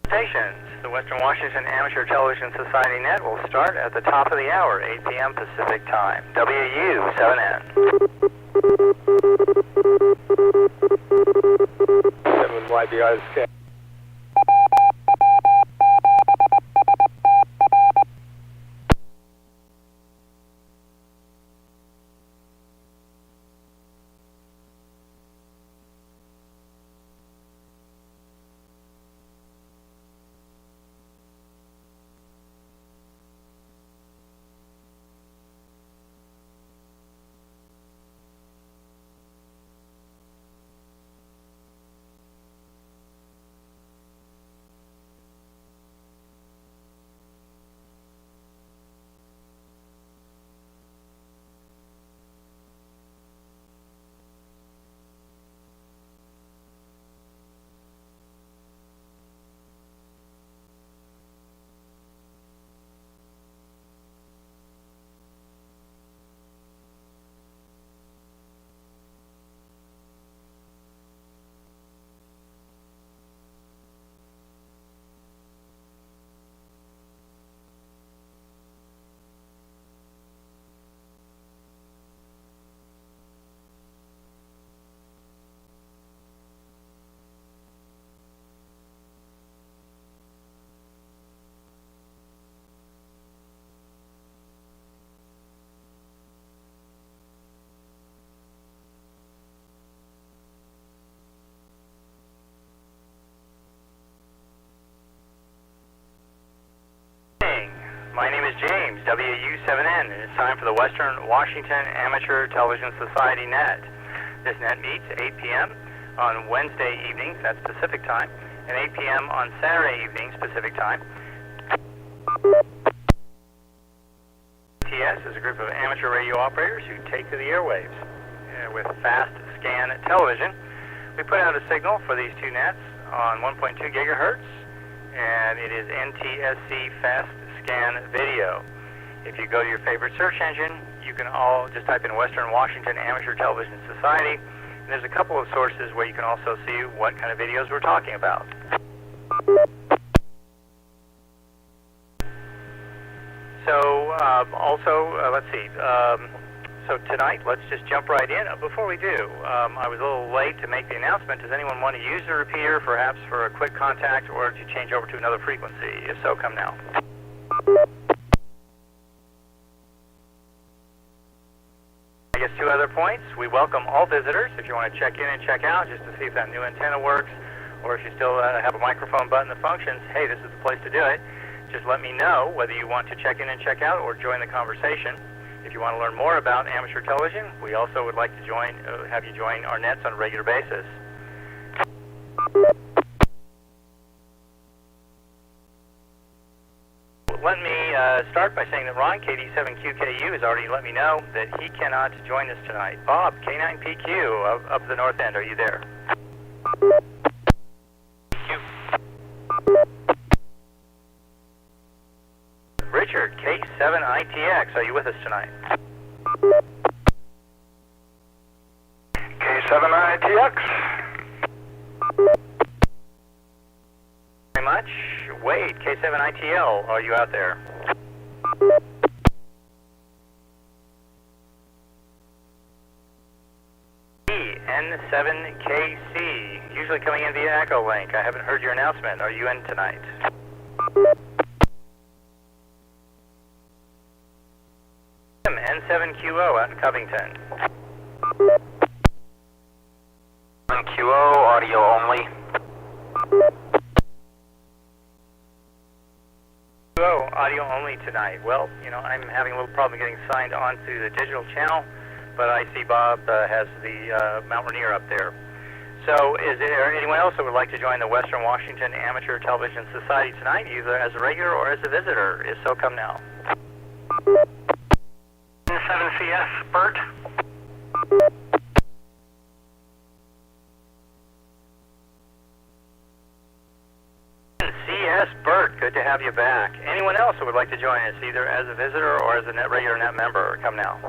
Stations. The Western Washington Amateur Television Society net will start at the top of the hour, 8 p.m. Pacific Time. WW7N. 7YBI scan. My name is James, WW7N, and it's time for the Western Washington Amateur Television Society net. This net meets 8 p.m. on Wednesday evenings, that's Pacific time, and 8 p.m. on Saturday evenings, Pacific time. WW7ATS is a group of amateur radio operators who take to the airwaves. With fast scan television, we put out a signal for these two nets on 1.2 gigahertz, and it is NTSC fast scan video. If you go to your favorite search engine, you can all just type in Western Washington Amateur Television Society, and there's a couple of sources where you can also see what kind of videos we're talking about. So let's see. So tonight, let's just jump right in. Before we do, I was a little late to make the announcement. Does anyone want to use the repeater, perhaps for a quick contact, or to change over to another frequency? If so, come now. I guess two other points. We welcome all visitors. If you want to check in and check out, just to see if that new antenna works, or if you still have a microphone button that functions, hey, this is the place to do it. Just let me know whether you want to check in and check out or join the conversation. If you want to learn more about amateur television, we also would like to have you join our nets on a regular basis. Let me start by saying that Ron, KD7QKU, has already let me know that he cannot join us tonight. Bob, K9PQ, up the north end, are you there? Richard, K7ITX, are you with us tonight? K7ITX. Very much. Wade, K7ITL, are you out there? N7KC, usually coming in via Echo Link. I haven't heard your announcement. Are you in tonight? N7QO out in Covington. QO, audio only. QO, audio only tonight. Well, you know, I'm having a little problem getting signed onto the digital channel, but I see Bob has the Mount Rainier up there. So is there anyone else that would like to join the Western Washington Amateur Television Society tonight, either as a regular or as a visitor? If so, come now. N7CS, Bert. CS, Bert, good to have you back. Anyone else who would like to join us, either as a visitor or as a regular net member, come now.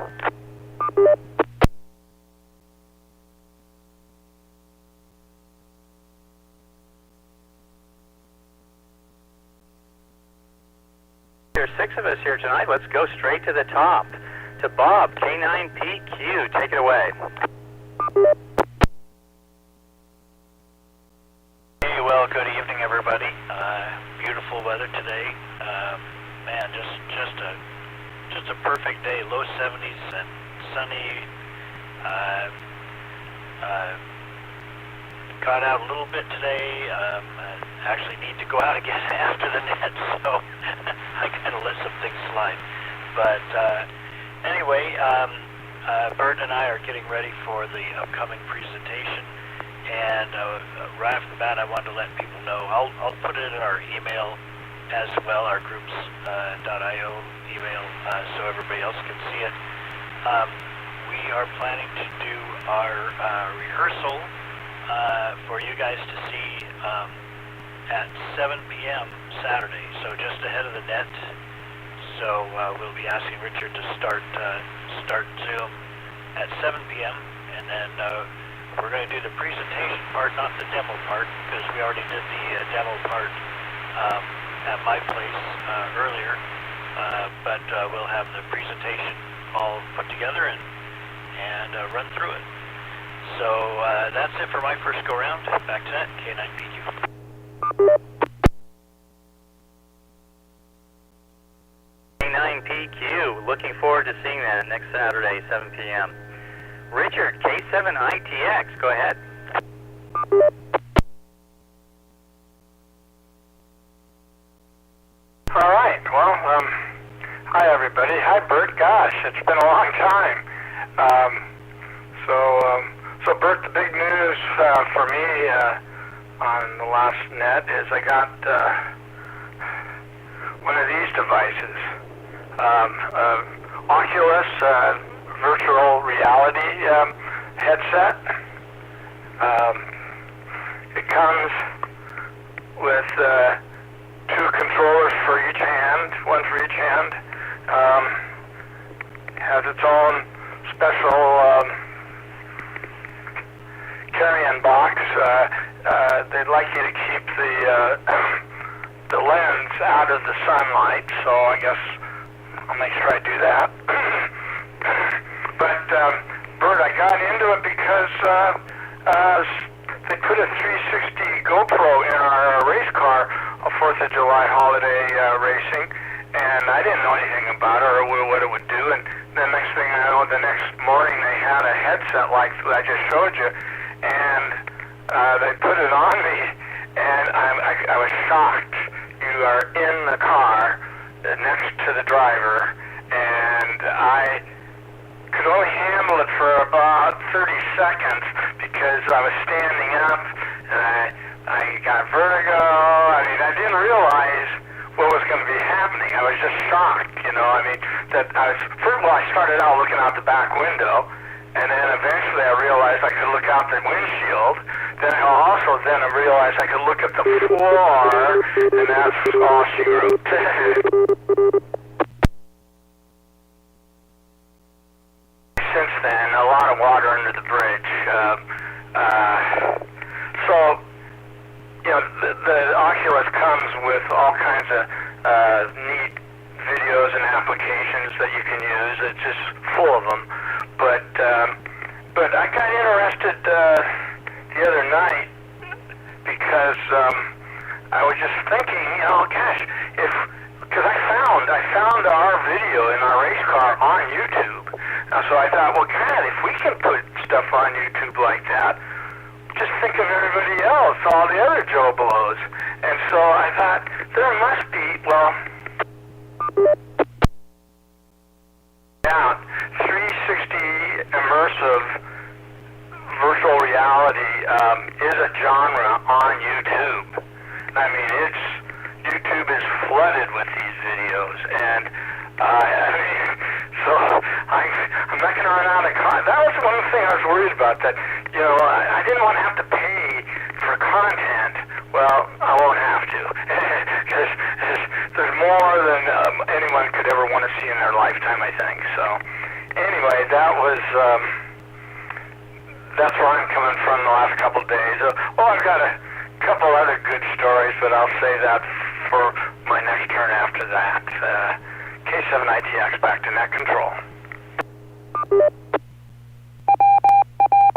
There's 6 of us here tonight. Let's go straight to the top. To Bob, K9PQ. Take it away. Hey, well, good evening, everybody. Beautiful weather today. Man, just a perfect day. Low 70s and sunny. Got out a little bit today. Actually need to go out again after the net, so I kind of let some things slide. But anyway, Bert and I are getting ready for the upcoming presentation, and right off the bat, I wanted to let people know. I'll put it in our email as well, our groups.io email, so everybody else can see it. We are planning to do our rehearsal for you guys to see at 7 p.m. Saturday, so just ahead of the net. So we'll be asking Richard to start Zoom at 7 p.m. and then we're going to do the presentation part, not the demo part, because we already did the demo part at my place earlier. But we'll have the presentation all put together and run through it. So that's it for my first go-round. Back to that, K9PQ. K9PQ. Looking forward to seeing that next Saturday, 7 p.m. Richard, K7ITX. Go ahead. All right. Well, hi everybody. Hi Bert. Gosh, it's been a long time. So Bert, the big news for me on the last net is I got one of these devices, Oculus virtual reality headset. It comes with 2 controllers for each hand, one for each hand. Has its own special carry-in box. They'd like you to keep the lens out of the sunlight, so I guess I'll make sure I do that. But Bert, I got into it because they put a 360 GoPro in our race car, a 4th of July holiday racing, and I didn't know anything about it or what it would do. And the next thing I know, the next morning they had a headset like I just showed you, and they put it on me, and I was shocked. You are in the car next to the driver, and I could only handle it for about 30 seconds because I was standing up, and I got vertigo. I mean, I didn't realize what was going to be happening. I was just shocked, you know. I mean, first of all, I started out looking out the back window, and then eventually I realized I could look out the windshield. Then I realized I could look at the floor, and that's all she wrote. Since then, a lot of water under the bridge. So, you know, the Oculus comes with all kinds of neat videos and applications that you can use. It's just full of them. But I got interested the other night because I was just thinking, you know, gosh, because I found our video in our race car on YouTube. So I thought, well, God, if we can put stuff on YouTube like that, just think of everybody else, all the other Joe Blows. And so I thought, there must be, well, 360 immersive virtual reality is a genre on YouTube. I mean, YouTube is flooded with these videos, and so I'm not going to run out of content. That was one thing I was worried about, that, you know, I didn't want to have to pay for content. Well, I won't have to, because there's more than anyone could ever want to see in their lifetime, I think. So anyway, that's where I'm coming from the last couple of days. I've got a couple other good stories, but I'll say that for my next turn after that. K7ITX back to net control.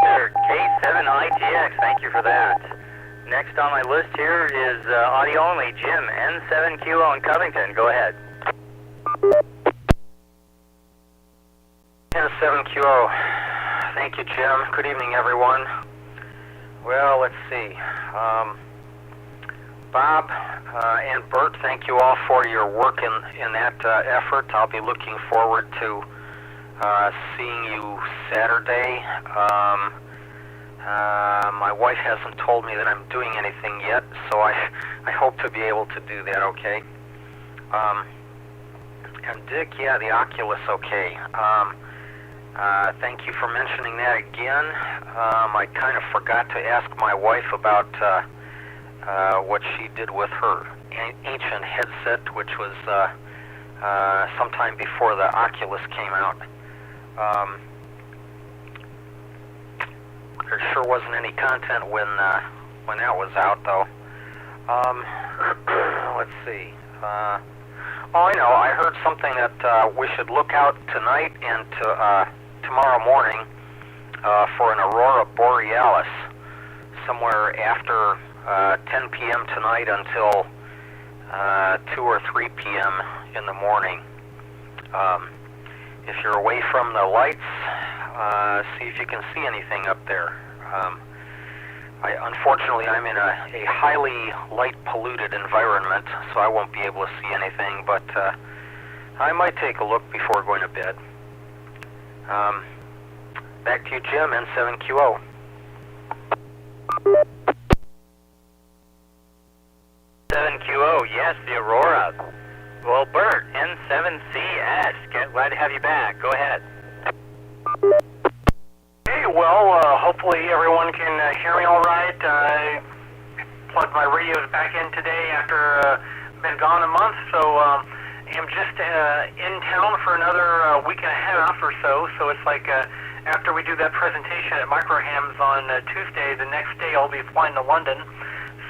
Sure, K7ITX, thank you for that. Next on my list here is audio only, Jim, N7QO in Covington. Go ahead. N7QO. Thank you, Jim. Good evening, everyone. Well, let's see. Bob and Bert, thank you all for your work in that effort. I'll be looking forward to seeing you Saturday. My wife hasn't told me that I'm doing anything yet, so I hope to be able to do that, okay? And Dick, yeah, the Oculus, okay. Thank you for mentioning that again. I kind of forgot to ask my wife about what she did with her ancient headset, which was sometime before the Oculus came out. There sure wasn't any content when that was out, though. Let's see. Oh, I know. I heard something that we should look out tonight and tomorrow morning for an aurora borealis, somewhere after 10 p.m. tonight until 2 or 3 p.m. in the morning. If you're away from the lights, see if you can see anything up there. Unfortunately, I'm in a highly light-polluted environment, so I won't be able to see anything, but I might take a look before going to bed. Back to you, Jim, N7QO. N7QO, yes, the Aurora. Well, Bert, N7CS, glad to have you back. Go ahead. Hey, well, hopefully everyone can hear me all right. I plugged my radios back in today after been gone a month, so I'm just in town for another week and a half or so. So it's like after we do that presentation at Microhams on Tuesday, the next day I'll be flying to London.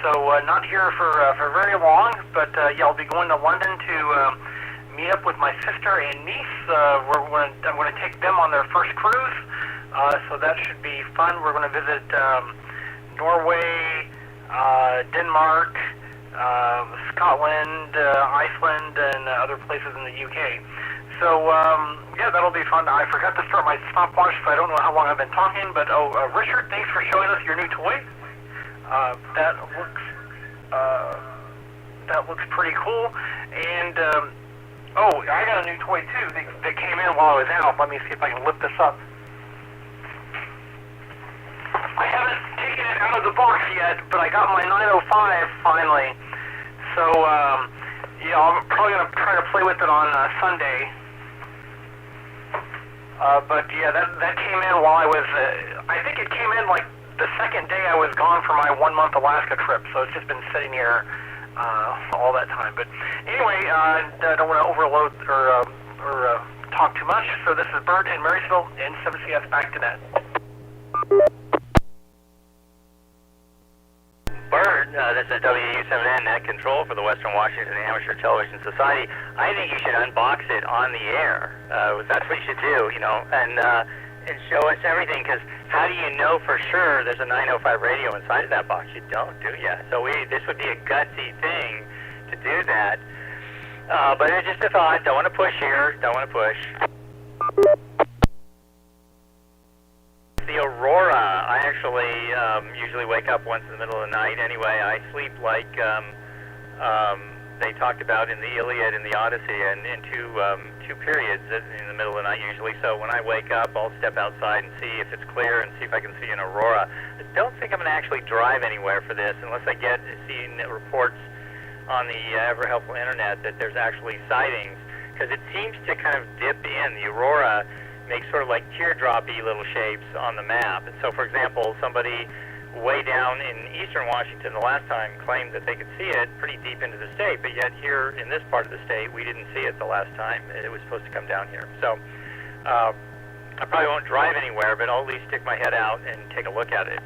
So not here for very long, but yeah, I'll be going to London to meet up with my sister and niece. I'm going to take them on their first cruise. So that should be fun. We're going to visit Norway, Denmark, Scotland, Iceland, and other places in the UK. So, yeah, that'll be fun. I forgot to start my stopwatch, so I don't know how long I've been talking. But, Richard, thanks for showing us your new toy. That looks pretty cool. And, I got a new toy, too, that came in while I was out. Let me see if I can lift this up. I haven't taken it out of the box yet, but I got my 905 finally. So, yeah, I'm probably going to try to play with it on Sunday. But, yeah, that came in while I was, I think it came in like the second day I was gone for my 1-month Alaska trip. So it's just been sitting here all that time. But anyway, I don't want to overload or talk too much. So this is Bert in Marysville, N7CS back to net. Bert, this is WW7ATS net control for the Western Washington Amateur Television Society. I think you should unbox it on the air. That's what you should do, you know, and show us everything, because how do you know for sure there's a 905 radio inside of that box? You don't, do you? So this would be a gutsy thing to do that. But it's just a thought. Don't want to push here. Don't want to push. The Aurora, I actually usually wake up once in the middle of the night. Anyway, I sleep like they talked about in the Iliad and the Odyssey, and in two periods in the middle of the night usually. So when I wake up, I'll step outside and see if it's clear and see if I can see an Aurora. I don't think I'm going to actually drive anywhere for this unless I get seeing reports on the ever helpful internet that there's actually sightings, because it seems to kind of dip in. The Aurora makes sort of like teardrop-y little shapes on the map. And so, for example, somebody way down in eastern Washington the last time claimed that they could see it pretty deep into the state, but yet here in this part of the state, we didn't see it the last time. It was supposed to come down here. So I probably won't drive anywhere, but I'll at least stick my head out and take a look at it.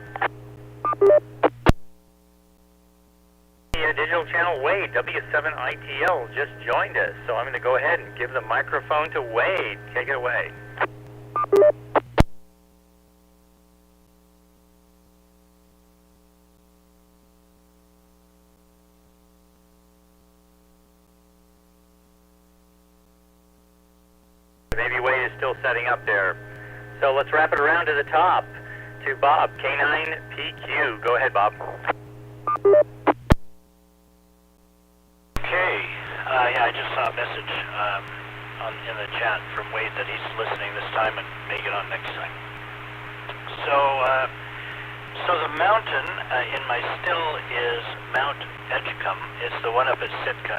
digital channel, Wade, W7ITL, just joined us. So I'm going to go ahead and give the microphone to Wade. Take it away. Maybe Wade is still setting up there. So let's wrap it around to the top to Bob, K9PQ. Go ahead, Bob. Okay. Yeah, I just saw a message in the chat from Wade that he's listening this time and may get on next time. So the mountain in my still is Mount Edgecombe. It's the one up at Sitka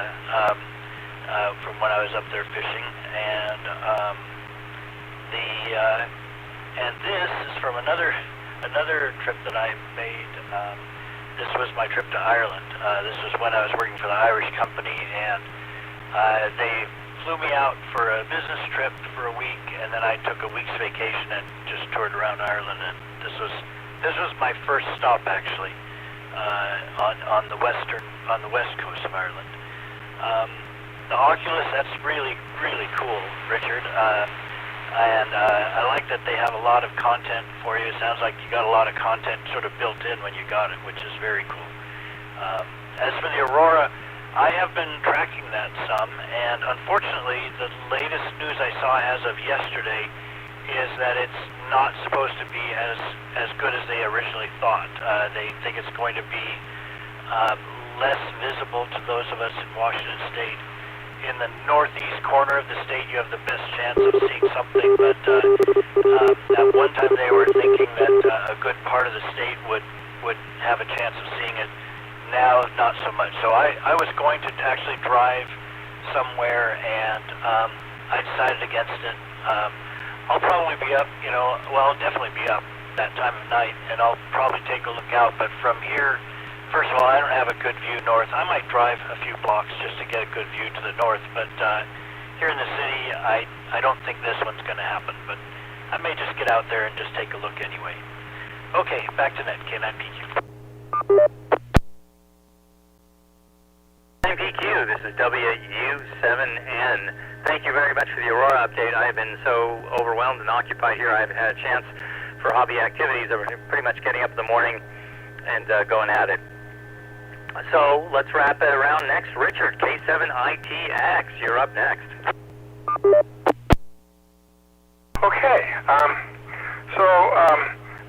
from when I was up there fishing, and and this is from another trip that I made. This was my trip to Ireland. This was when I was working for the Irish company, and they flew me out for a business trip for a week, and then I took a week's vacation and just toured around Ireland. And this was my first stop actually on the west coast of Ireland. The Oculus, that's really cool, Richard. And I like that they have a lot of content for you. It sounds like you got a lot of content sort of built in when you got it, which is very cool. As for the Aurora, I have been tracking that some, and unfortunately, the latest news I saw as of yesterday is that it's not supposed to be as good as they originally thought. They think it's going to be less visible to those of us in Washington State. In the northeast corner of the state, you have the best chance of seeing something, but at one time they were thinking that a good part of the state would have a chance of seeing it. Now, not so much. So I was going to actually drive somewhere, and I decided against it. I'll probably be up, I'll definitely be up that time of night, and I'll probably take a look out, but from here, first of all, I don't have a good view north. I might drive a few blocks just to get a good view to the north, but here in the city, I don't think this one's going to happen, but I may just get out there and just take a look anyway. Okay, back to net, K9PQ. K9PQ, this is WW7N. Thank you very much for the Aurora update. I have been so overwhelmed and occupied here, I haven't had a chance for hobby activities. I'm pretty much getting up in the morning and going at it. So let's wrap it around next. Richard, K7ITX, you're up next. Okay,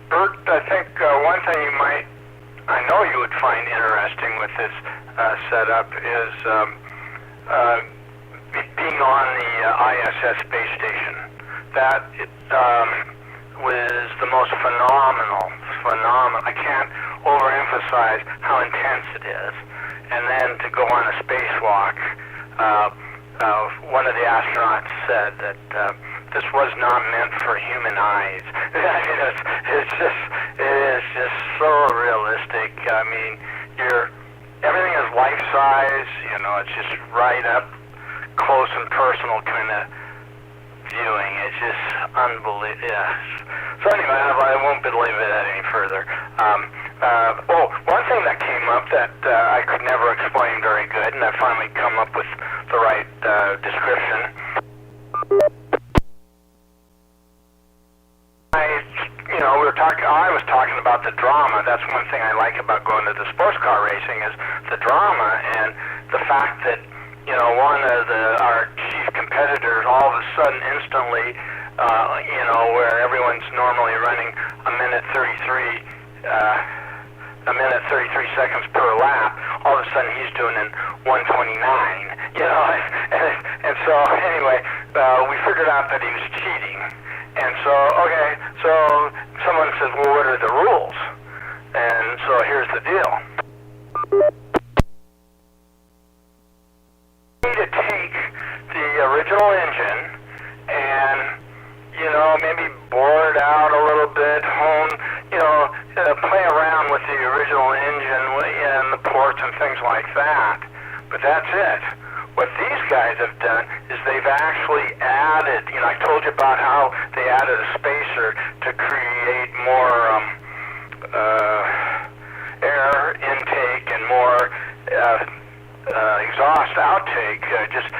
Bert, I think one thing I know you would find interesting with this setup is being on the ISS space station. That was the most phenomenal. I can't overemphasize how intense it is. And then to go on a spacewalk, one of the astronauts said that this was not meant for human eyes. I mean, it is just so realistic. I mean, everything is life size. It's just right up close and personal kind of viewing. It's just unbelievable. Yeah. So anyway, I won't belabor that any further. One thing that came up that I could never explain very good, and I finally come up with the right description. I was talking about the drama. That's one thing I like about going to the sports car racing is the drama and the fact that one of our chief competitors all of a sudden instantly, where everyone's normally running a minute 33 seconds per lap, all of a sudden he's doing in 1:29. And so anyway, we figured out that he was cheating. And so someone says, well, what are the rules? And so here's the deal. To take the original engine and, maybe bore it out a little bit, play around with the original engine and the ports and things like that. But that's it. What these guys have done is they've actually added, I told you about how they added a spacer to create more air intake and more exhaust outtake, just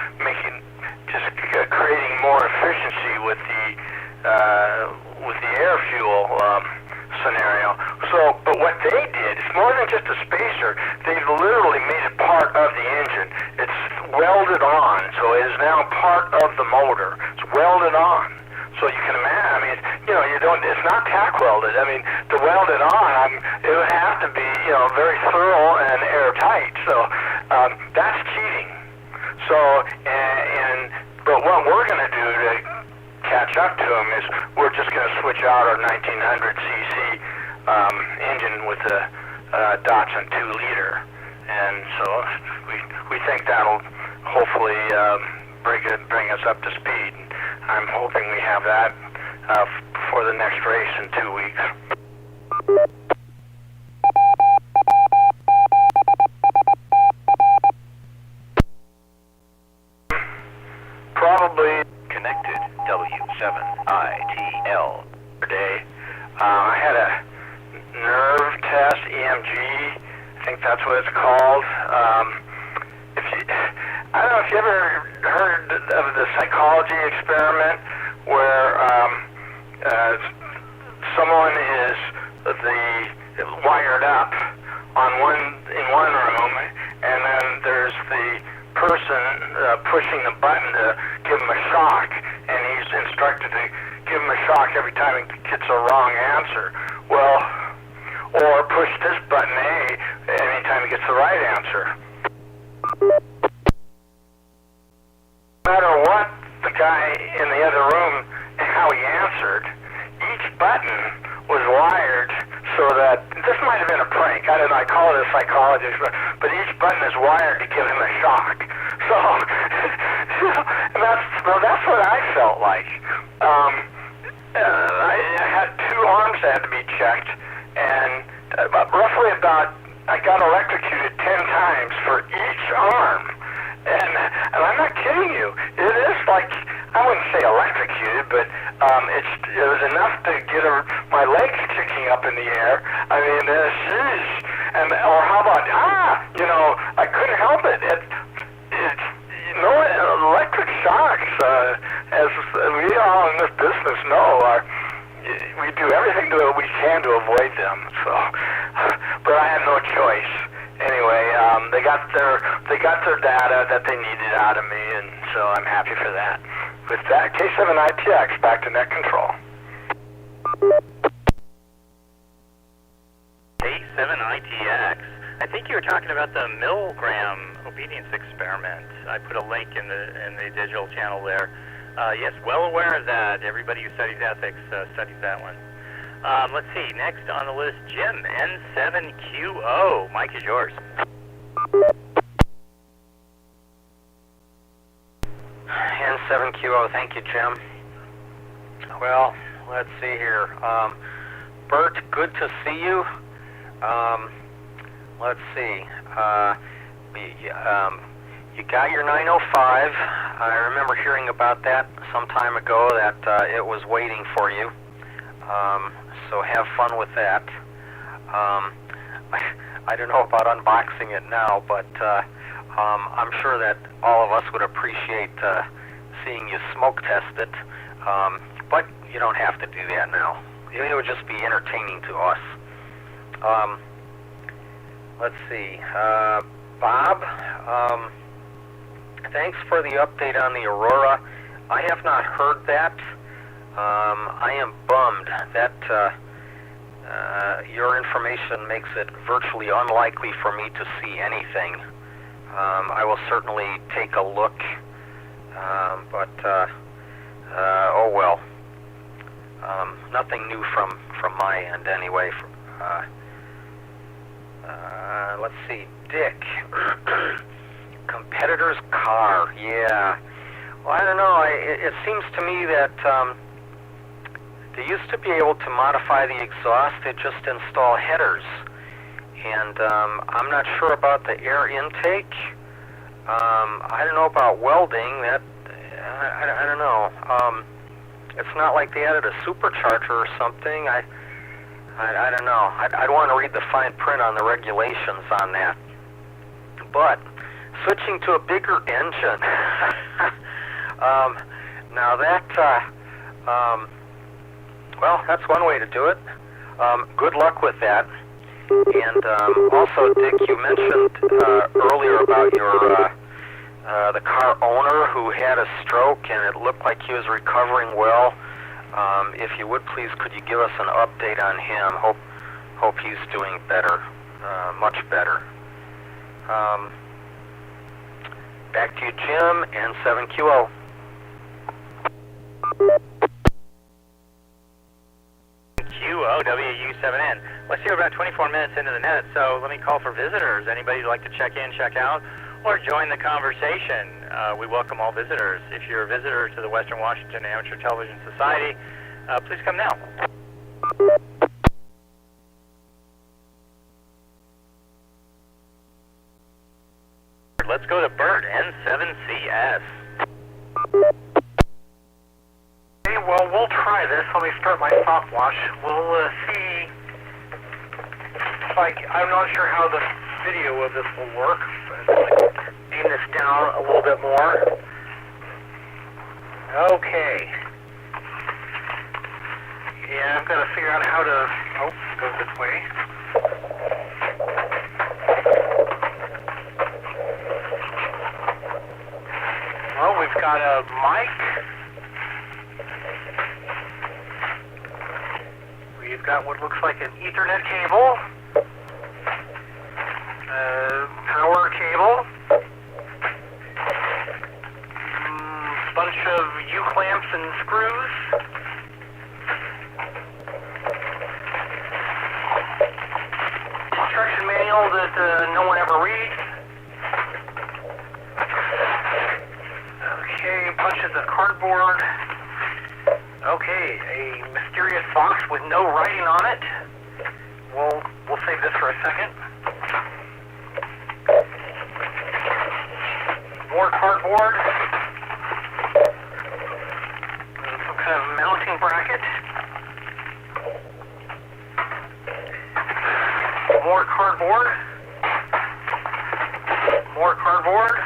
creating more efficiency with the air fuel scenario. So, but what they did, it's more than just a spacer. They've literally made it part of the engine. It's welded on, so it is now part of the motor. It's welded on. So you can imagine, I mean, it's not tack welded. I mean, to weld it on, it would have to be, very thorough and airtight. So that's cheating. So, but what we're going to do to catch up to them is we're just going to switch out our 1900cc engine with the Datsun 2-liter, and so we think that'll hopefully bring us up to speed. I'm hoping we have that for the next race in 2 weeks. Probably Connected W7ATS. Today, I had a nerve test, EMG. I think that's what it's called. I don't know if you ever heard of the psychology experiment where someone is wired up in one room, and then there's the person pushing the button to give him a shock, and he's instructed to give him a shock every time he gets a wrong answer. Well, or push this button A anytime he gets the right answer. No matter what the guy in the other room, how he answered, each button was wired so that, this might have been a prank, I don't know, I call it a psychologist, but each button is wired to give him a shock. So, that's what I felt like. I had 2 arms that had to be checked, and I got electrocuted 10 times for each arm. And I'm not kidding you. It is like, I wouldn't say electrocuted, but it was enough to get my legs kicking up in the air. I mean, or how about, I couldn't help it. Electric shocks, as we all in this business know, we do everything we can to avoid them. So, but I had no choice. Anyway, they got their data that they needed out of me, and so I'm happy for that. With that, K7ITX, back to net control. K7ITX. I think you were talking about the milligram obedience experiment. I put a link in the digital channel there. Yes, well aware of that. Everybody who studies ethics studies that one. Let's see, next on the list, Jim, N7QO. Mike is yours. N7QO, thank you, Jim. Well, let's see here. Bert, good to see you. Let's see. You got your 905. I remember hearing about that some time ago, that it was waiting for you. So have fun with that. I don't know about unboxing it now, but I'm sure that all of us would appreciate seeing you smoke test it. But you don't have to do that now. It would just be entertaining to us. Let's see. Bob, thanks for the update on the Aurora. I have not heard that. I am bummed that your information makes it virtually unlikely for me to see anything. I will certainly take a look, but oh well. Nothing new from my end anyway. Let's see, Dick. Competitor's car, yeah. Well, I don't know. It seems to me that they used to be able to modify the exhaust. They just install headers, and I'm not sure about the air intake. I don't know about welding. That I don't know. It's not like they added a supercharger or something. I don't know. I'd want to read the fine print on the regulations on that. But switching to a bigger engine. Now that, well, that's one way to do it. Good luck with that. And also, Dick, you mentioned earlier about your the car owner who had a stroke, and it looked like he was recovering well. If you would, please, could you give us an update on him? Hope he's doing better, much better. Back to you, Jim, and 7QO. QO, WW7N. Let's see, we're about 24 minutes into the net, so let me call for visitors. Anybody who'd like to check in, check out, or join the conversation. We welcome all visitors. If you're a visitor to the Western Washington Amateur Television Society, please come now. Let's go to Bert, N7CS. Okay, well, we'll try this. Let me start my stopwatch. We'll see. I'm not sure how the video of this will work. Aim this down a little bit more. Okay. Yeah, I've got to figure out how to... Oh, go this way. Well, we've got a mic. We've got what looks like an Ethernet cable. Power cable. Bunch of U-clamps and screws. Instruction manual that no one ever reads. Okay, bunches of cardboard. Okay, a mysterious box with no writing on it. We'll save this for a second. More cardboard. Some kind of mounting bracket. More cardboard. More cardboard.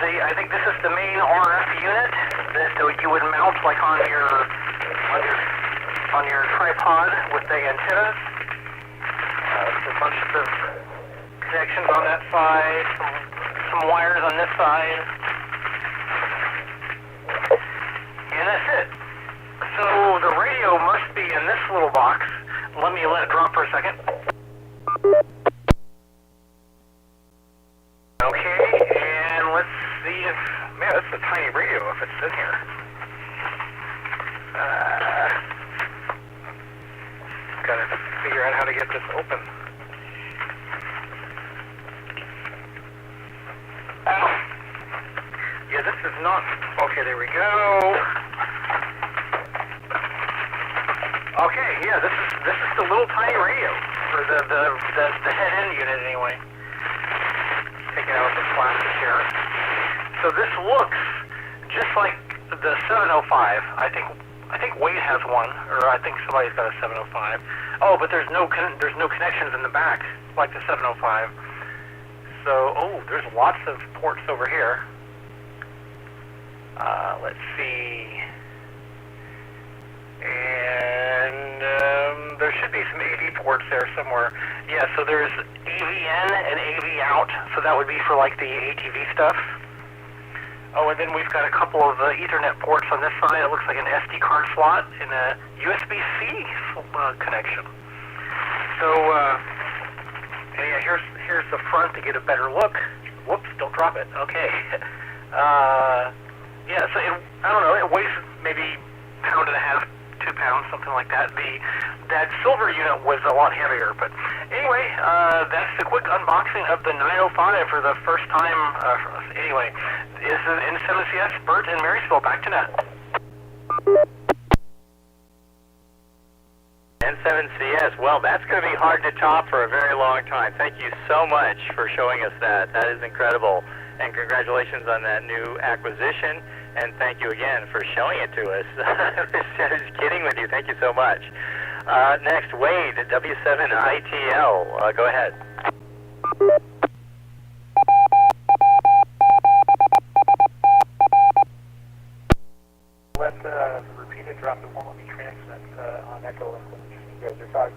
I think this is the main RF unit that you would mount like on your tripod with the antennas. A bunch of connections on that side, some wires on this side, and that's it. So the radio must be in this little box. Let it drop for a second. Okay, and let's see if... Man, that's a tiny radio if it's in here. Gotta figure out how to get this open. Yeah, this is not... Okay, there we go. Okay, yeah, this is the little tiny radio for the head end unit anyway. Taking out the plastic here. So this looks just like the 705. I think Wade has one, or I think somebody's got a 705. Oh, but there's no connections in the back like the 705. So, there's lots of ports over here. Let's see. And there should be some AV ports there somewhere. Yeah, so there's AV in and AV out, so that would be for like the ATV stuff. Oh, and then we've got a couple of Ethernet ports on this side. It looks like an SD card slot and a USB-C connection. So, and yeah, here's the front to get a better look. Whoops, don't drop it. Okay. Yeah, so I don't know, it weighs maybe a pound and a half, 2 pounds, something like that. That silver unit was a lot heavier, but anyway, that's the quick unboxing of the 905 for the first time. Anyway, this is N7CS, Bert in Marysville. Back to net. N7CS, well, that's going to be hard to top for a very long time. Thank you so much for showing us that. That is incredible. And congratulations on that new acquisition. And thank you again for showing it to us. I was kidding with you. Thank you so much. Next, Wade at W7ITL. Go ahead. Let repeat it, drop it, won't let me transmit on Echo Link when you guys are talking.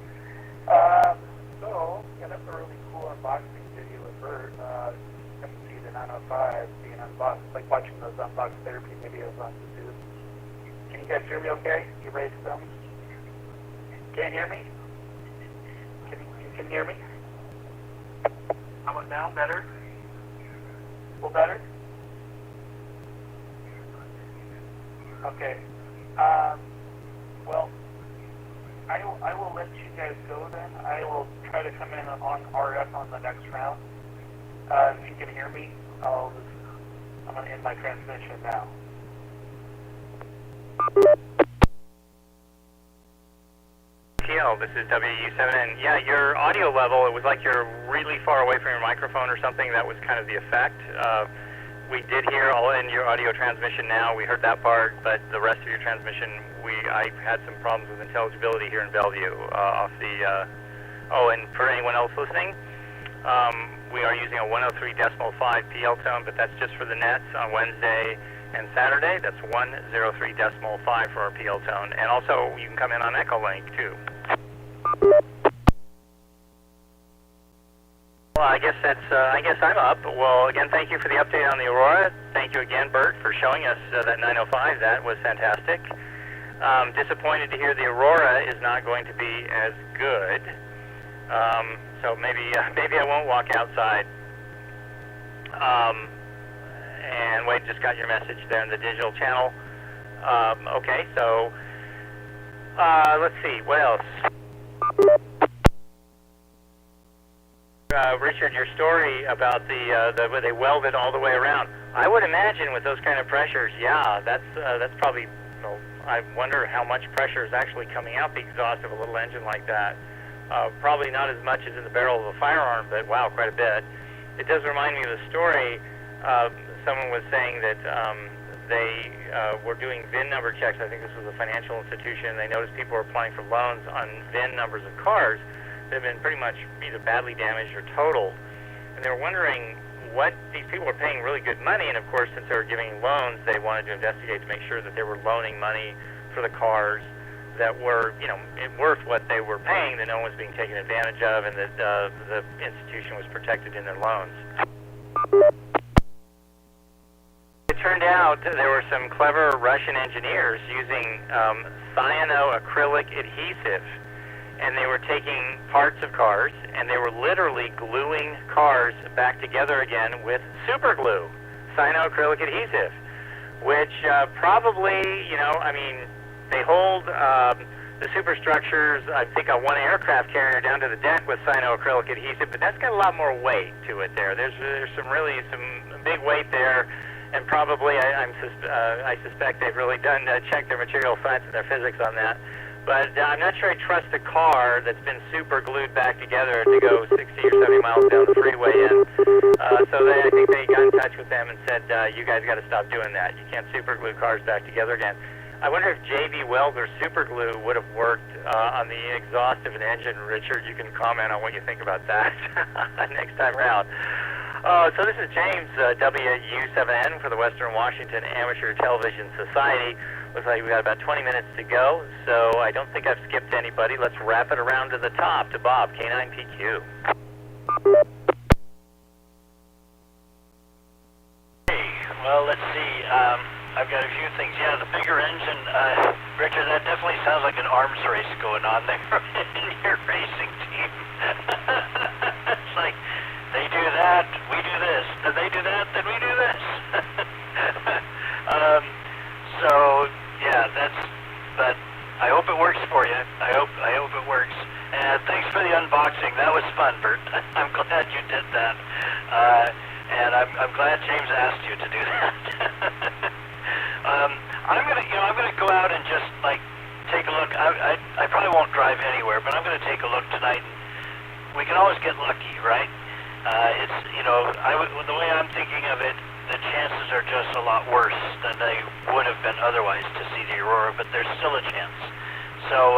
So, yeah, that's a really cool unboxing video of Bert. You can see the 905 being unboxed. It's like watching those unbox therapy videos on YouTube. Can you guys hear me okay? You ready to tell me? Can't hear me? You can hear me? How about now? Better? A little better? Okay. Well, I will let you guys go then. I will try to come in on RF on the next round. If you can hear me, I'm going to end my transmission now. This is WW7N. Yeah, your audio level, it was like you're really far away from your microphone or something. That was kind of the effect. We did hear all in your audio transmission now. We heard that part, but the rest of your transmission, I had some problems with intelligibility here in Bellevue off the... and for anyone else listening, we are using a 103.5 PL tone, but that's just for the nets on Wednesday and Saturday. That's 103.5 for our PL tone. And also, you can come in on Echo Link, too. Well, I guess I'm up. Well, again, thank you for the update on the Aurora. Thank you again, Bert, for showing us that 905. That was fantastic. Disappointed to hear the Aurora is not going to be as good. So maybe I won't walk outside. And Wade just got your message there in the digital channel. Okay, so let's see, what else? Richard, your story about where they weld it all the way around. I would imagine with those kind of pressures, yeah, that's probably. Well, I wonder how much pressure is actually coming out the exhaust of a little engine like that. Probably not as much as in the barrel of a firearm, but wow, quite a bit. It does remind me of the story. Someone was saying that they were doing VIN number checks. I think this was a financial institution. They noticed people were applying for loans on VIN numbers of cars that have been pretty much either badly damaged or totaled. And they were wondering what these people were paying really good money. And of course, since they were giving loans, they wanted to investigate to make sure that they were loaning money for the cars that were, worth what they were paying, that no one was being taken advantage of, and that the institution was protected in their loans. It turned out there were some clever Russian engineers using cyanoacrylic adhesive, and they were taking parts of cars, and they were literally gluing cars back together again with super glue, cyanoacrylic adhesive, which probably, they hold the superstructures, I think, on one aircraft carrier down to the deck with cyanoacrylic adhesive, but that's got a lot more weight to it there. There's some big weight there, and probably I suspect they've really checked their material science and their physics on that. But I'm not sure I trust a car that's been super glued back together to go 60 or 70 miles down the freeway in. So I think they got in touch with them and said, you guys got to stop doing that. You can't super glue cars back together again. I wonder if JB Weld or super glue would have worked on the exhaust of an engine. Richard, you can comment on what you think about that next time around. So this is James, WW7N for the Western Washington Amateur Television Society. Looks like we've got about 20 minutes to go, so I don't think I've skipped anybody. Let's wrap it around to the top, to Bob, K9PQ. Hey, well, let's see. I've got a few things. Yeah, the bigger engine, Richard, that definitely sounds like an arms race going on there in your racing team. It's like, they do that, we do this. Then they do that, then we do this. So, yeah, but I hope it works for you. I hope it works. And thanks for the unboxing. That was fun, Bert. I'm glad you did that. And I'm glad James asked you to do that. I'm gonna go out and just take a look. I probably won't drive anywhere, but I'm gonna take a look tonight. We can always get lucky, right? The way I'm thinking of it, the chances are just a lot worse than they would have been otherwise to see the Aurora, but there's still a chance. So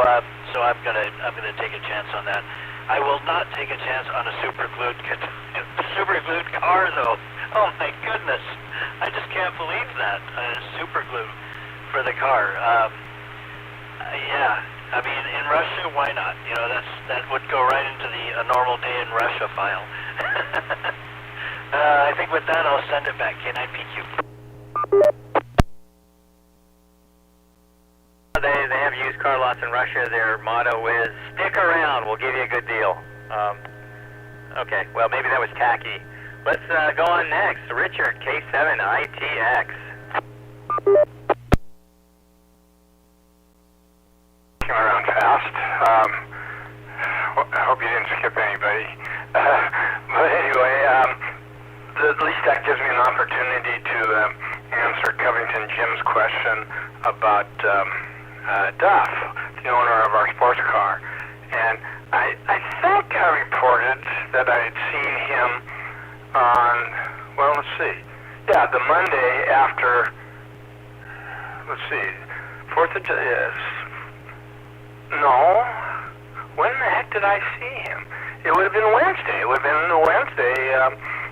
so I'm gonna take a chance on that. I will not take a chance on a super glued car, though. Oh my goodness, I just can't believe that super glue for the car. Yeah, I mean, in Russia, why not? You know, that would go right into the A Normal Day in Russia file. I think with that, I'll send it back. K9PQ. They have used car lots in Russia. Their motto is, stick around, we'll give you a good deal. Okay, well, maybe that was tacky. Let's go on next. Richard, K7ITX. Came around fast. I hope you didn't skip anybody. But anyway, at least that gives me an opportunity to answer Covington Jim's question about Duff, the owner of our sports car. And I think I reported that I had seen him on, well, let's see. Yeah, the Monday after, let's see, 4th of July. No. When the heck did I see him? It would have been Wednesday. It would have been Wednesday,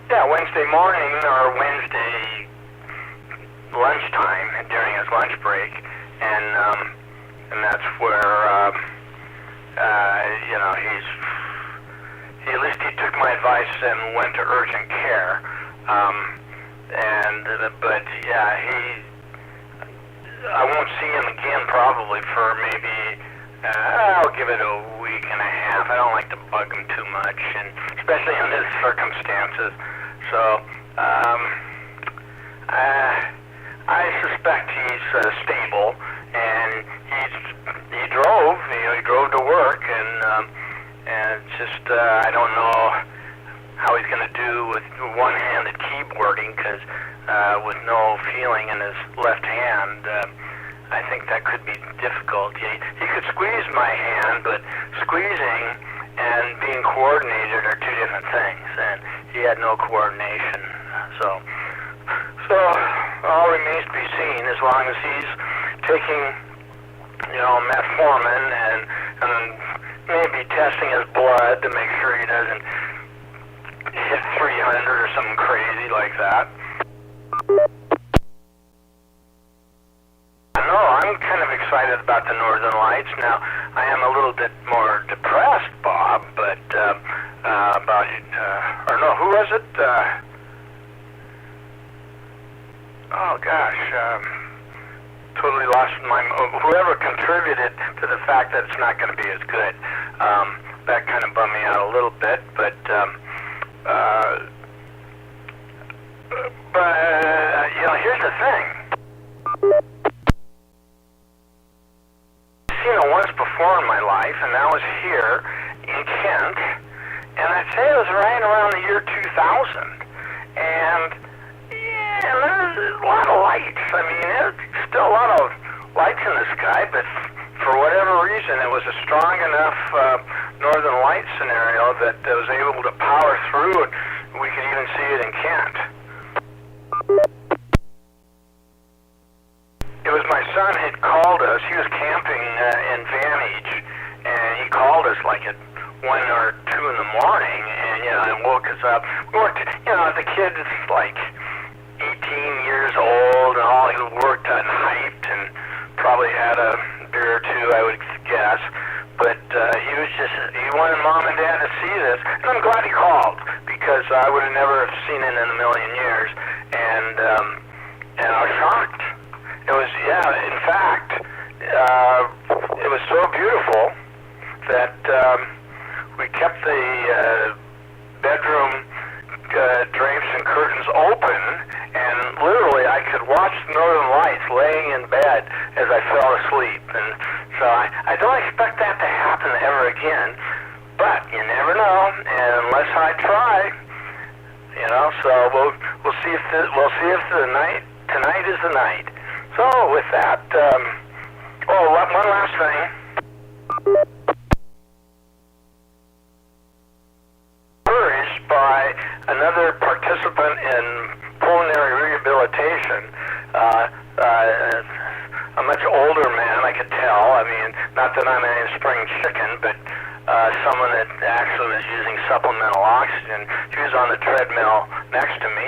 Wednesday morning or Wednesday lunchtime during his lunch break. And that's where, at least he took my advice and went to urgent care. But yeah, I won't see him again probably for maybe, I'll give it a week and a half. I don't like to bug him too much, and especially in his circumstances. So, I suspect he's stable, and he drove to work, and just, I don't know how he's going to do with one-handed keyboarding, because with no feeling in his left hand, I think that could be difficult. He could squeeze my hand, but squeezing and being coordinated are two different things, and he had no coordination. So all remains to be seen, as long as he's taking, metformin and maybe testing his blood to make sure he doesn't hit 300 or something crazy like that. No, I'm kind of excited about the Northern Lights. Now, I am a little bit more depressed, Bob, but who was it? Oh gosh, totally lost my. Whoever contributed to the fact that it's not going to be as good. That kind of bummed me out a little bit, but here's the thing. I've seen it once before in my life, and that was here in Kent, and I'd say it was right around the year 2000. And there's a lot of lights. I mean, there's still a lot of lights in the sky, but for whatever reason, it was a strong enough northern light scenario that it was able to power through, and we could even see it in Kent. It was my son had called us. He was camping in Vantage, and he called us like at 1 or 2 in the morning, and woke us up. We weren't, the kid is like 18 years old, and all he worked on hyped, and probably had a beer or two, I would guess. But he wanted Mom and Dad to see this, and I'm glad he called, because I would have never seen it in a million years, and I was shocked. It was, in fact, it was so beautiful that we kept the bedroom drapes and curtains open, and literally I could watch the northern lights laying in bed as I fell asleep. And so I don't expect that to happen ever again, but you never know, and unless I try, so we'll see if tonight is the night. So with that, one last thing. Encouraged by another participant in pulmonary rehabilitation, a much older man, I could tell. I mean, not that I'm any spring chicken, but someone that actually was using supplemental oxygen. He was on the treadmill next to me,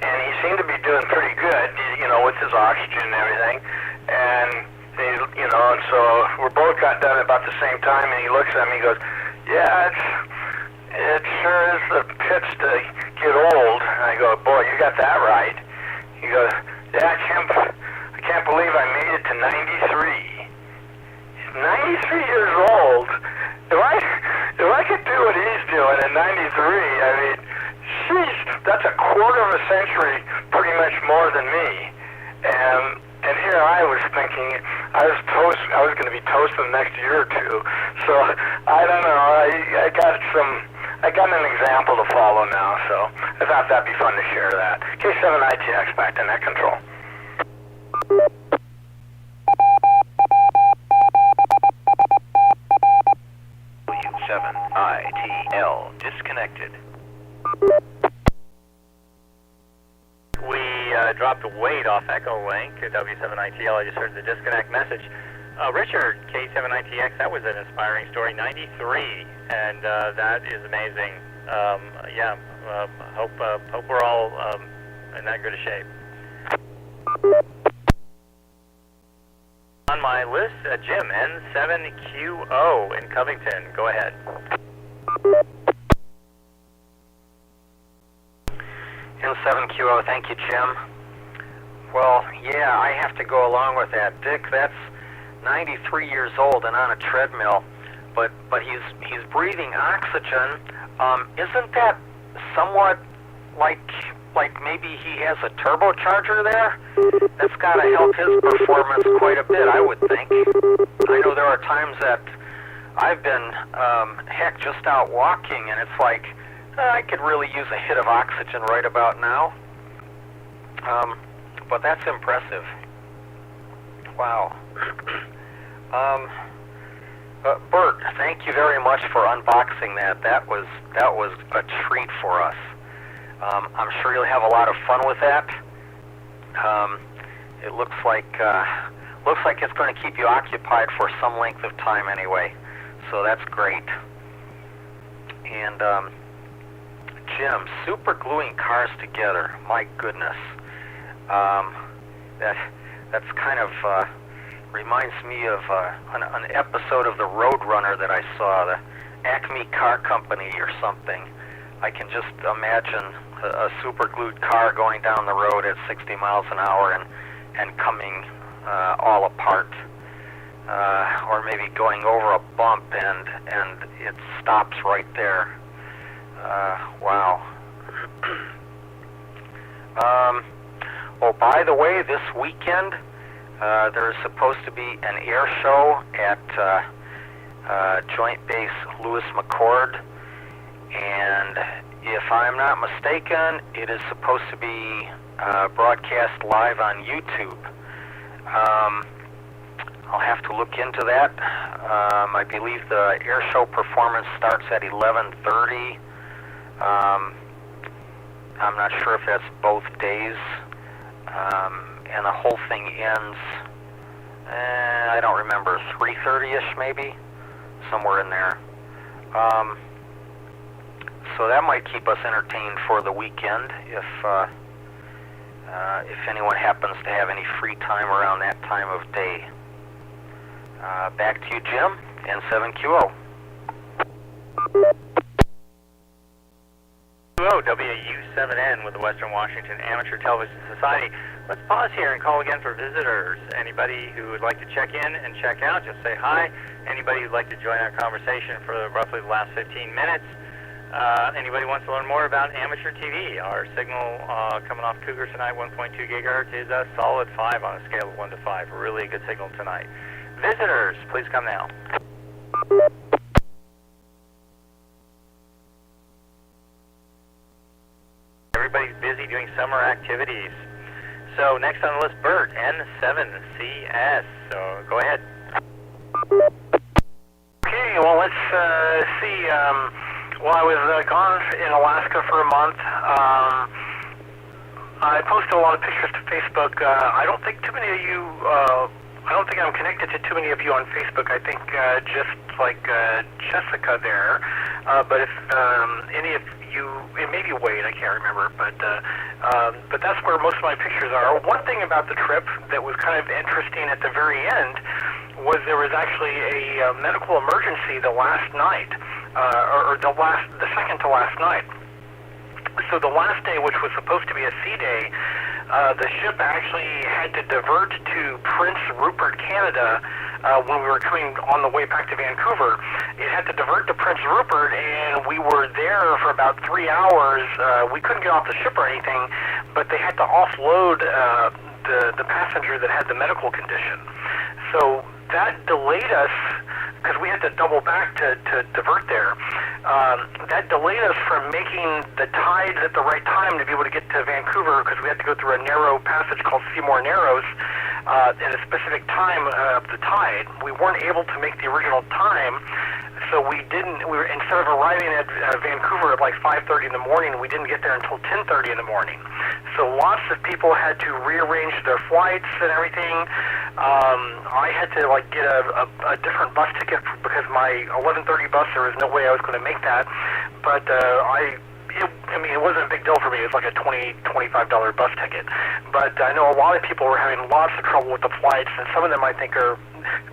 and he seemed to be doing pretty good, you know, with his oxygen and everything. And he, you know, and so we both got done about the same time, and he looks at me and goes, "Yeah, it sure is the pitch to get old." And I go, "Boy, you got that right." He goes, "Yeah, I can't believe I made it to 93. 93 years old. If I could do what he's doing at 93, I mean, sheesh, that's a quarter of a century, pretty much more than me." And here I was thinking I was going to be toast in the next year or two. So I don't know. I got an example to follow now. So I thought that'd be fun to share that. K7ITX back to net control. W7ITL disconnected. We dropped weight off Echo Link at W7ITL. I just heard the disconnect message. Richard, K7ITX, that was an inspiring story. 93, and that is amazing. Hope we're all in that good a shape. On my list, Jim, N7QO in Covington. Go ahead. N7QO, thank you, Jim. Well, yeah, I have to go along with that. Dick, that's 93 years old and on a treadmill, but he's breathing oxygen. Isn't that somewhat like maybe he has a turbocharger there? That's got to help his performance quite a bit, I would think. I know there are times that I've been, just out walking, and it's like, I could really use a hit of oxygen right about now. But that's impressive. Wow. Bert, thank you very much for unboxing that. That was a treat for us. I'm sure you'll have a lot of fun with that. It looks like it's going to keep you occupied for some length of time anyway. So that's great. And Jim, super gluing cars together. My goodness. That's kind of reminds me of an episode of The Roadrunner that I saw, the Acme Car Company or something. I can just imagine a super glued car going down the road at 60 miles an hour and coming all apart. Or maybe going over a bump and it stops right there. Wow. Oh, by the way, this weekend there's supposed to be an air show at Joint Base Lewis McChord, and if I'm not mistaken, it is supposed to be broadcast live on YouTube. I'll have to look into that. I believe the air show performance starts at 11:30. I'm not sure if that's both days, and the whole thing ends, I don't remember, 3:30ish maybe, somewhere in there. So that might keep us entertained for the weekend if anyone happens to have any free time around that time of day. Back to you, Jim, N7QO. WW7N with the Western Washington Amateur Television Society. Let's pause here and call again for visitors. Anybody who would like to check in and check out, just say hi. Anybody who'd like to join our conversation for roughly the last 15 minutes. Anybody wants to learn more about amateur TV? Our signal coming off Cougar tonight, 1.2 gigahertz, is a solid 5 on a scale of 1 to 5. Really good signal tonight. Visitors, please come now. Everybody's busy doing summer activities. So next on the list, Bert, N7CS. So go ahead. Okay, well, let's see. While I was gone in Alaska for a month, I posted a lot of pictures to Facebook. I don't think too many of you I don't think I'm connected to too many of you on Facebook. I think just like Jessica there. But if any of you, it may be Wade, I can't remember, but that's where most of my pictures are. One thing about the trip that was kind of interesting at the very end was there was actually a medical emergency the last night, or the second to last night. So the last day, which was supposed to be a sea day, the ship actually had to divert to Prince Rupert, Canada, when we were coming on the way back to Vancouver. It had to divert to Prince Rupert, and we were there for about 3 hours. We couldn't get off the ship or anything, but they had to offload the passenger that had the medical condition. So that delayed us, because we had to double back to divert there. That delayed us from making the tides at the right time to be able to get to Vancouver, because we had to go through a narrow passage called Seymour Narrows at a specific time of the tide. We weren't able to make the original time, so instead of arriving at Vancouver at like 5:30 in the morning, we didn't get there until 10:30 in the morning. So lots of people had to rearrange their flights and everything. I had to like get a different bus ticket because my 11:30 bus, there was no way I was going to make that. But it wasn't a big deal for me. It was like a $25 bus ticket. But I know a lot of people were having lots of trouble with the flights, and some of them I think are.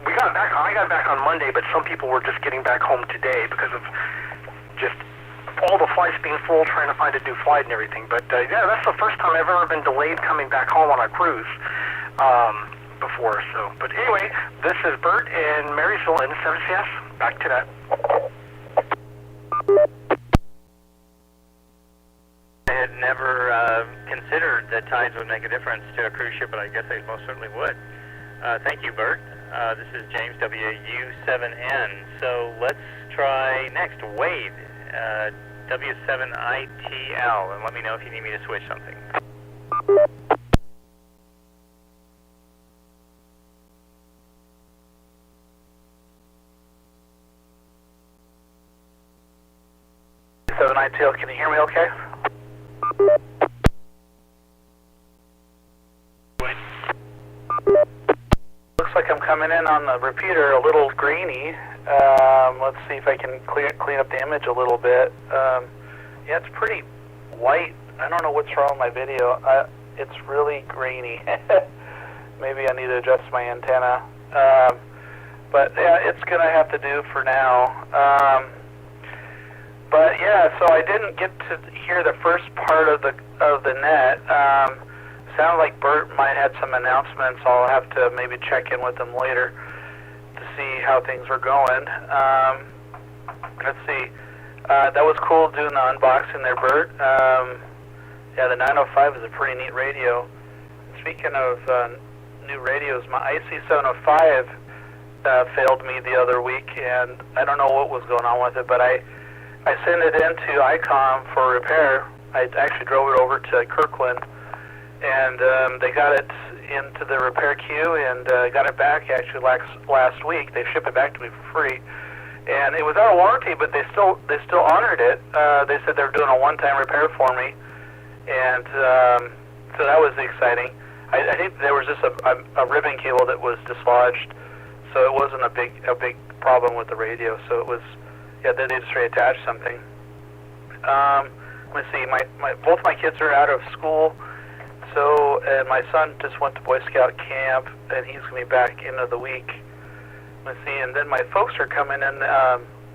I got back on Monday, but some people were just getting back home today because of just all the flights being full, trying to find a new flight and everything. But yeah, that's the first time I've ever been delayed coming back home on a cruise before. So, but anyway, this is Bert in Marysville in 7CS. Back to that. I had never considered that tides would make a difference to a cruise ship, but I guess they most certainly would. Thank you, Bert. This is James, WW7N. So let's try next, Wade, W7ITL, and let me know if you need me to switch something. W7ITL, can you hear me okay? Looks like I'm coming in on the repeater a little grainy. Let's see if I can clean up the image a little bit. Yeah, it's pretty white. I don't know what's wrong with my video. It's really grainy. Maybe I need to adjust my antenna. But yeah, it's gonna have to do for now. But yeah, so I didn't get to hear the first part of the net. Sounded like Bert might have some announcements. I'll have to maybe check in with him later to see how things were going. Let's see. That was cool doing the unboxing there, Bert. Yeah, the 905 is a pretty neat radio. Speaking of new radios, my IC705 failed me the other week, and I don't know what was going on with it, but I sent it into ICOM for repair. I actually drove it over to Kirkland, and they got it into the repair queue and got it back actually last week. They shipped it back to me for free, and it was out of warranty, but they still honored it. They said they were doing a one-time repair for me, and so that was exciting. I think there was just a ribbon cable that was dislodged, so it wasn't a big problem with the radio. So it was, yeah, they just reattached something. Let's see, both my kids are out of school. So, and my son just went to Boy Scout camp, and he's going to be back into the week. Let's see, and then my folks are coming in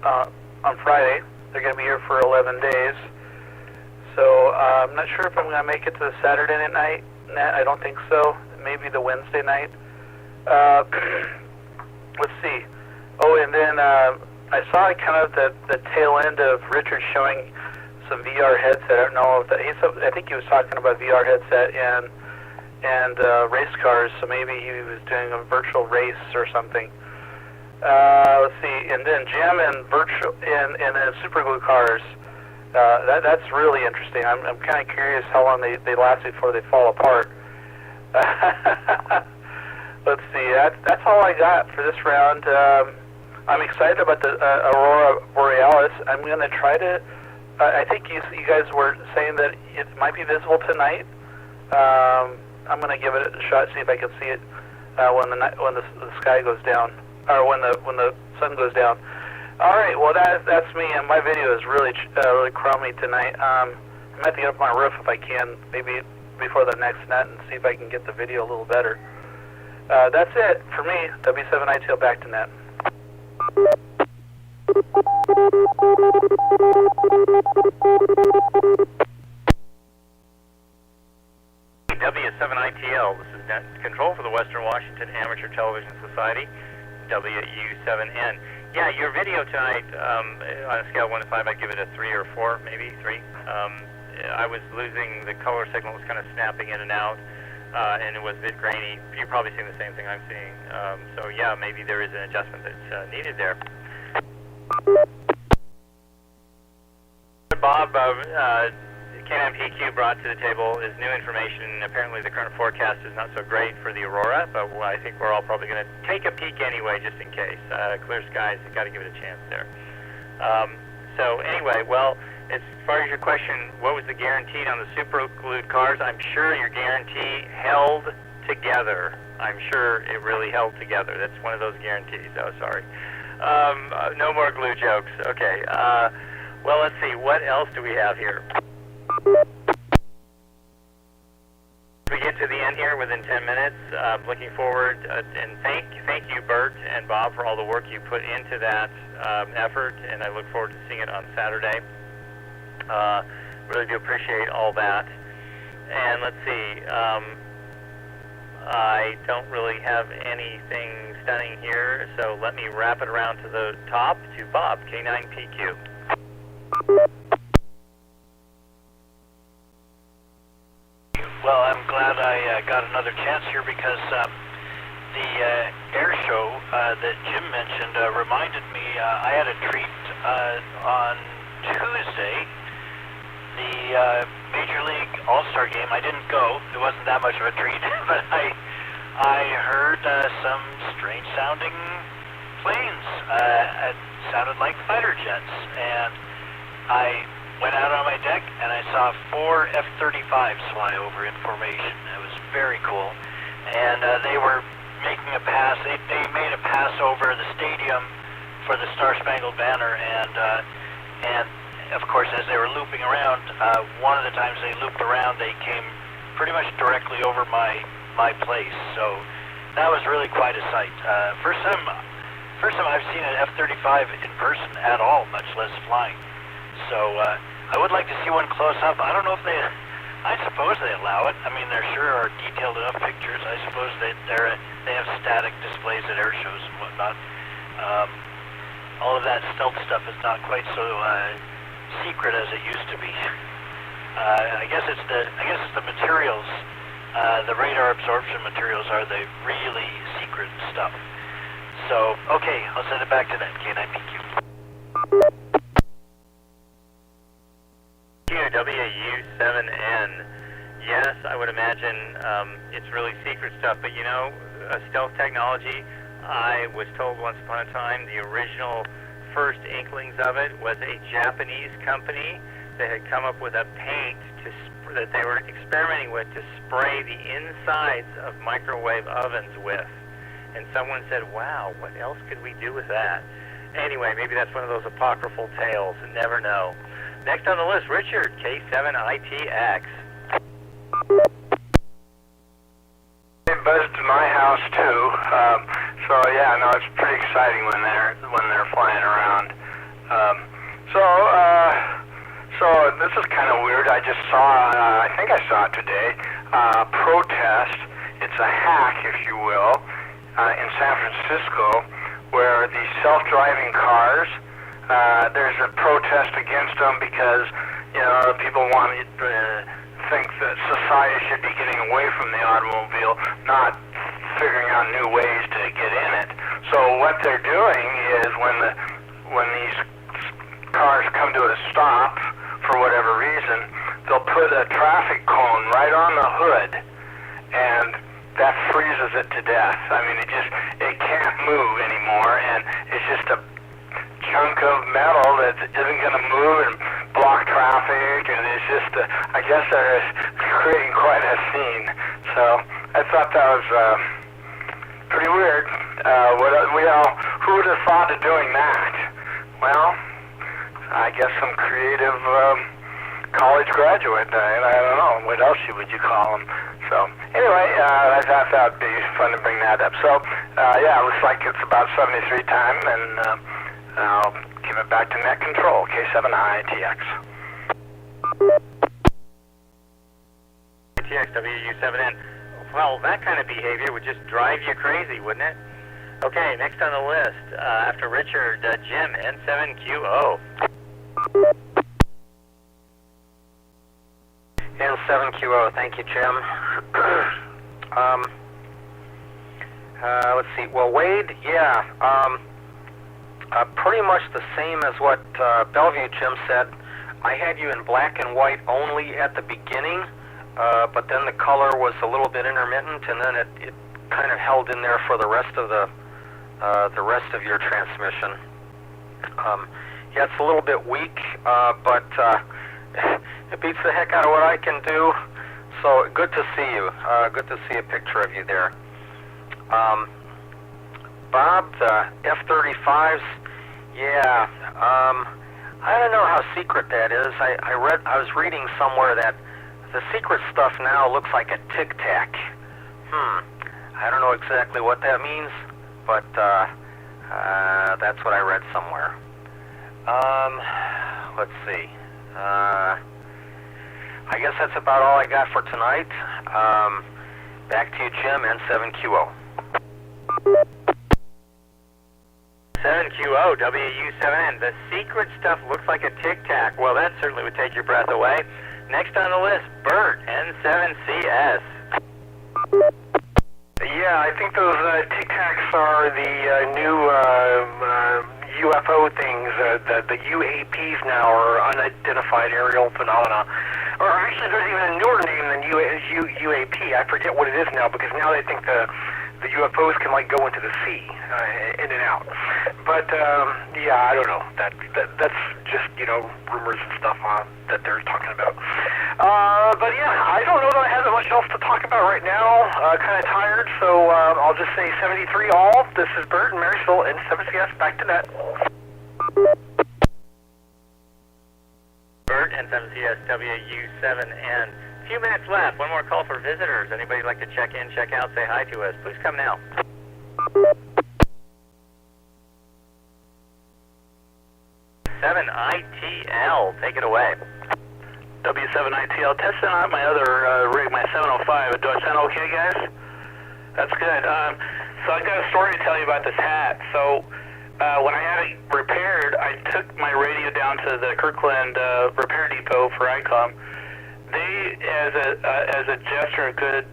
on Friday. They're going to be here for 11 days. So, I'm not sure if I'm going to make it to the Saturday night. I don't think so. Maybe the Wednesday night. Let's see. Oh, and then I saw kind of the tail end of Richard showing some VR headset. I don't know if I think he was talking about VR headset and race cars. So maybe he was doing a virtual race or something. Let's see, and then Jim and virtual and then super glue cars. That's really interesting. I'm kind of curious how long they last before they fall apart. Let's see. That's all I got for this round. I'm excited about the Aurora Borealis. I'm going to try to. I think you guys were saying that it might be visible tonight. I'm going to give it a shot, see if I can see it when the sky goes down, or when the sun goes down. All right, well that's me, and my video is really crummy tonight. I'm gonna have to get up my roof if I can, maybe before the next net, and see if I can get the video a little better. That's it for me. W7ATS back to net. W7ITL, this is net control for the Western Washington Amateur Television Society, WU7N. Yeah, your video tonight, on a scale of 1 to 5, I'd give it a 3 or 4, maybe 3. I was losing the color signal, was kind of snapping in and out, and it was a bit grainy. You're probably seeing the same thing I'm seeing. So yeah, maybe there is an adjustment that's needed there. Bob, K9PQ brought to the table is new information. Apparently the current forecast is not so great for the aurora, but I think we're all probably going to take a peek anyway, just in case. Clear skies, you've got to give it a chance there. So anyway, well, as far as your question, what was the guaranteed on the super glued cars? I'm sure your guarantee held together. I'm sure it really held together. That's one of those guarantees. Oh, sorry. No more glue jokes. Okay. Well, let's see. What else do we have here? We get to the end here within 10 minutes. Looking forward, and thank you, Bert and Bob, for all the work you put into that effort, and I look forward to seeing it on Saturday. Really do appreciate all that. And let's see, I don't really have anything stunning here, so let me wrap it around to the top to Bob, K9PQ. Well, I'm glad I got another chance here because the air show that Jim mentioned reminded me I had a treat on Tuesday. The Major League All-Star game. I didn't go. It wasn't that much of a treat, but I heard some strange-sounding planes. It sounded like fighter jets, and I went out on my deck and I saw 4 F-35s fly over in formation. It was very cool, and they were making a pass. They made a pass over the stadium for the Star-Spangled Banner, and of course, as they were looping around, one of the times they looped around, they came pretty much directly over my place. So that was really quite a sight. First time I've seen an F-35 in person at all, much less flying. So I would like to see one close up. I don't know if I suppose they allow it. I mean, there sure are detailed enough pictures. I suppose they have static displays at air shows and whatnot. All of that stealth stuff is not quite so secret as it used to be. I guess it's the materials. The radar absorption materials are the really secret stuff. So okay, I'll send it back to that K9PQ. WU7N. Yes, I would imagine it's really secret stuff, but you know, stealth technology, I was told once upon a time the original first inklings of it was a Japanese company that had come up with a paint that they were experimenting with to spray the insides of microwave ovens with. And someone said, wow, what else could we do with that? Anyway, maybe that's one of those apocryphal tales. Never know. Next on the list, Richard, K7ITX. They buzzed to my house too. So yeah, no, it's pretty exciting when they're flying around. So this is kind of weird. I just saw, I think I saw it today, protest. It's a hack, if you will, in San Francisco, where the self-driving cars. There's a protest against them because, you know, people want to think that society should be getting away from the automobile, not figuring out new ways to get in it. So what they're doing is when these cars come to a stop for whatever reason, they'll put a traffic cone right on the hood, and that freezes it to death. I mean, it can't move anymore, and it's just a chunk of metal that isn't going to move and block traffic, and it's just, I guess they're creating quite a scene. So I thought that was Pretty weird. Who would have thought of doing that? Well, I guess some creative college graduate. I don't know. What else would you call them? So, anyway, I thought that would be fun to bring that up. So, yeah, it looks like it's about 73 time, and I'll give it back to net control, K7ITX. ITX WU7N. Well, that kind of behavior would just drive you crazy, wouldn't it? Okay, next on the list, after Richard, Jim, N7QO. N7QO, thank you, Jim. Let's see. Well, Wade, yeah, pretty much the same as what Bellevue Jim said. I had you in black and white only at the beginning, but then the color was a little bit intermittent, and then it kind of held in there for the rest of the rest of your transmission. Yeah, it's a little bit weak, but it beats the heck out of what I can do. So good to see you. Good to see a picture of you there. Bob, the F-35s, yeah. I don't know how secret that is. I was reading somewhere that the secret stuff now looks like a Tic Tac. I don't know exactly what that means, but that's what I read somewhere. Let's see. I guess that's about all I got for tonight. Back to you, Jim, N7QO. 7QO, WU7N. The secret stuff looks like a Tic Tac. Well, that certainly would take your breath away. Next on the list, Bert, N7CS. Yeah, I think those Tic Tacs are the new UFO things. The UAPs now are unidentified aerial phenomena. Or actually, there's even a newer name than UAP. I forget what it is now, because now they think the UFOs can like go into the sea, in and out. But yeah, I don't know. That's just rumors and stuff that they're talking about. But yeah, I don't know that I have much else to talk about right now. Kind of tired, so I'll just say 73 all. This is Bert in Marysville, and 7CS back to net. Bert, N7CS, WU7N. A few minutes left. One more call for visitors. Anybody like to check in, check out, say hi to us? Please come now. W7ITL, take it away. W7ITL, testing out my other rig, my 705. Do I sound okay, guys? That's good. So I got a story to tell you about this hat. So when I had it repaired, I took my radio down to the Kirkland repair depot for ICOM. They, as a gesture of good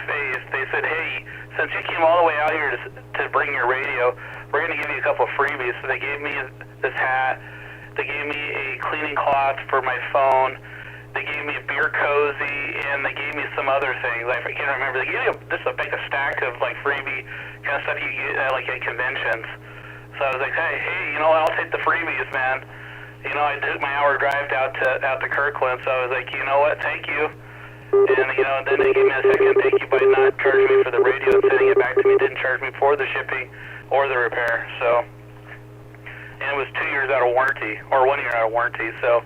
faith, they said, hey, since you came all the way out here to bring your radio, we're going to give you a couple of freebies. So they gave me this hat. They gave me a cleaning cloth for my phone. They gave me a beer cozy, and they gave me some other things. I can't remember. They gave me a stack of like freebie kind of stuff you get at like at conventions. So I was like, hey, you know what? I'll take the freebies, man. You know, I took my hour drive out to Kirkland, so I was like, you know what? Thank you. And then they gave me a second thank you by not charging me for the radio and sending it back to me. Didn't charge me for the shipping or the repair. So, and it was 2 years out of warranty, or 1 year out of warranty. So,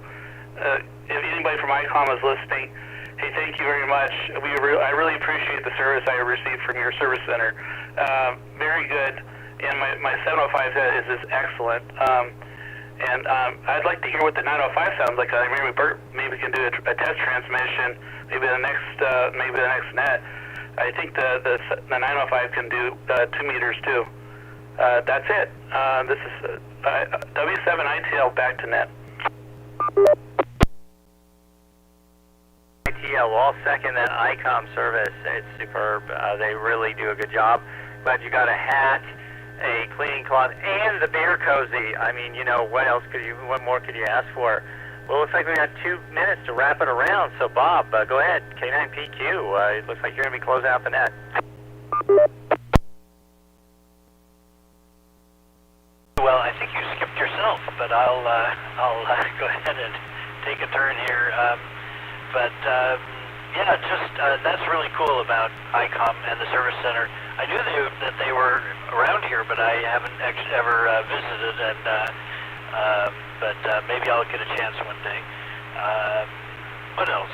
if anybody from ICOM is listening, hey, thank you very much. I really appreciate the service I received from your service center. Very good. And my 705 is excellent. And I'd like to hear what the 905 sounds like. Maybe Bert, maybe we can do a test transmission. Maybe the next net. I think the 905 can do 2 meters too. That's it. This is W7ITL back to net. ITL, all second that ICOM service. It's superb. They really do a good job. Glad you got a hat, a cleaning cloth, and the beer cozy. I mean, what more could you ask for? Well, it looks like we got 2 minutes to wrap it around. So, Bob, go ahead. K9PQ. It looks like you're going to be closing out the net. Well, I think you skipped yourself, but I'll go ahead and take a turn here. Yeah, just that's really cool about ICOM and the service center. I knew that they were around here, but I haven't ever visited, and but maybe I'll get a chance one day. What else?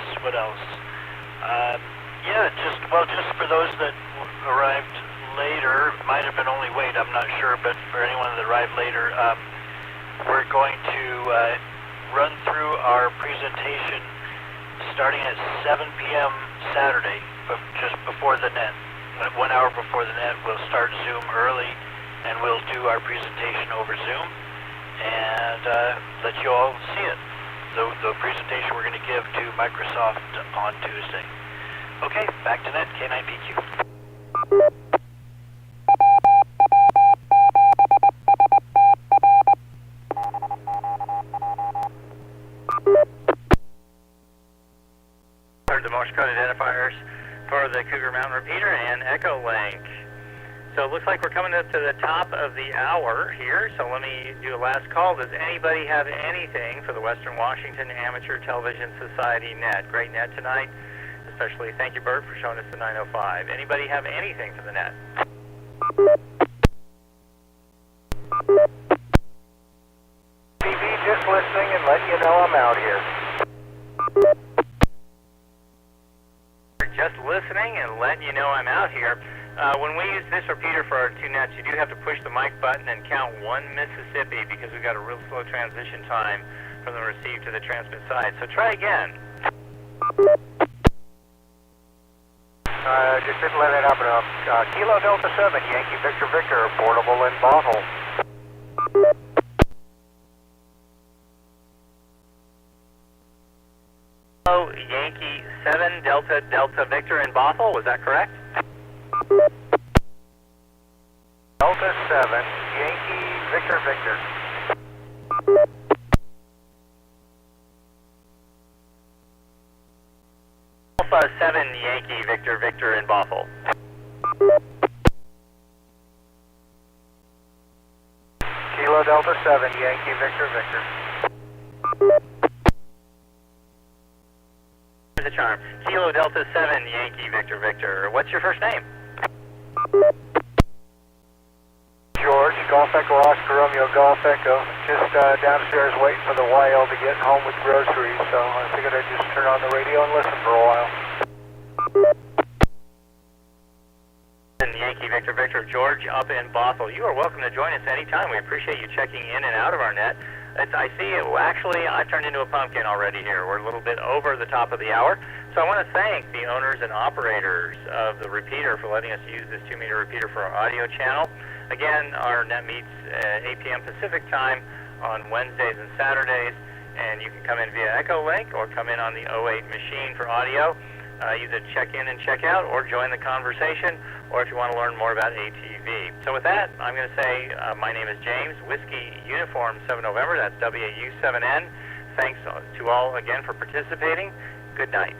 Yeah, just for those that arrived later, might have been only Wade, I'm not sure, but for anyone that arrived later, we're going to run through our presentation starting at 7 p.m. Saturday, just before the net. 1 hour before the net, we'll start Zoom early, and we'll do our presentation over Zoom, and let you all see it. The presentation we're going to give to Microsoft on Tuesday. Okay, back to net, K9PQ. The Morse code identifiers for the Cougar Mountain repeater and Echo Link. So it looks like we're coming up to the top of the hour here, so let me do a last call. Does anybody have anything for the Western Washington Amateur Television Society net? Great net tonight, especially thank you, Bert, for showing us the 905. Anybody have anything for the net? TV, just listening and letting you know I'm out here. Just listening and letting you know I'm out here. When we use this repeater for our two nets, you do have to push the mic button and count 1 Mississippi because we've got a real slow transition time from the receive to the transmit side. So try again. Just didn't let it happen enough. Kilo Delta 7, Yankee Victor Victor, portable in bottle. Hello, Yankee 7 Delta Delta Victor in Bothell, was that correct? Delta 7, Yankee Victor Victor. Alpha 7 Yankee Victor Victor in Bothell. Kilo Delta 7, Yankee Victor Victor. Here's the charm. Kilo Delta 7 Yankee Victor Victor. What's your first name? George, Golf Echo Oscar Romeo Golf Echo. Just downstairs waiting for the YL to get home with groceries, so I figured I'd just turn on the radio and listen for a while. Yankee Victor Victor, George up in Bothell. You are welcome to join us anytime. We appreciate you checking in and out of our net. I see it. Well, actually, I turned into a pumpkin already here. We're a little bit over the top of the hour. So I want to thank the owners and operators of the repeater for letting us use this 2-meter repeater for our audio channel. Again, our net meets at 8 p.m. Pacific time on Wednesdays and Saturdays, and you can come in via Echo Link or come in on the 08 machine for audio. Either check in and check out or join the conversation, or if you want to learn more about ATV. So with that, I'm going to say my name is James, Whiskey Uniform 7 November, that's WW7N. Thanks to all again for participating. Good night.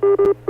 Bye.